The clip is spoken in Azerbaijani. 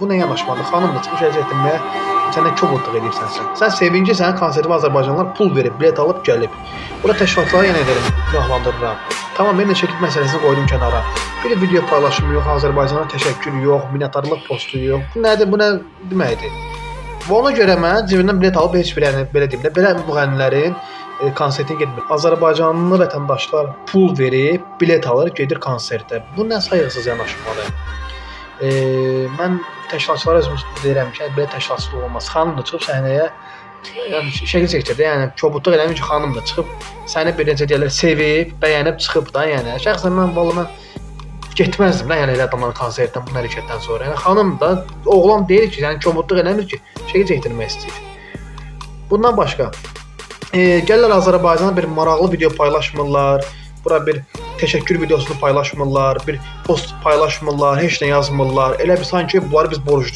Bu nə yanaşmadır? Xanımla çıxış əziyyət etməyə sənə kobudluq edirsən sən. Sən sevinci sənin konsertə Azərbaycanlılar pul verib, bilet alıb gəlib. Bura təşkilatlara yenə deyirəm, günahlandırıram. Tamam, mən də şəkil məsələsini qoydum kənara. Bir video paylaşımı yox, Azərbaycana təşəkkür yox, minnətdarlıq postu yox. Bu nədir? Bu nə deməkdir? Və ona görə mən cibimdən bilet alıb heç bir belə deyim də, belə müğənnilərin konsertinə getmir. Azərbaycanlı vətəndaşlar pul verib, bilet alır, gedir konsertə. Bu nə sayğısız yanaşmadır? Mən təşkilatçılara özüm deyirəm ki, belə təşkilatçılıq olmaz. Xanım da çıxıb səhnəyə yəni şəkil çəkir də, yəni kobudluq eləmir ki, xanım da çıxıb səni bir necə deyirlər, sevib, bəyənib çıxıb da, yəni. Şəxsən mən vallahi getməzdim də, yəni elə adamların konsertdən, bu hərəkətdən sonra. Yəni xanım da oğlan deyir ki, yəni kobudluq eləmir ki, şəkil çəkdirmək istəyir. Bundan başqa gəlirlər Azərbaycana bir maraqlı video paylaşmırlar. Bura bir təşəkkür videosunu paylaşmırlar, bir post paylaşmırlar, heç nə yazmırlar. Elə bir sanki bunları biz borcluyuq.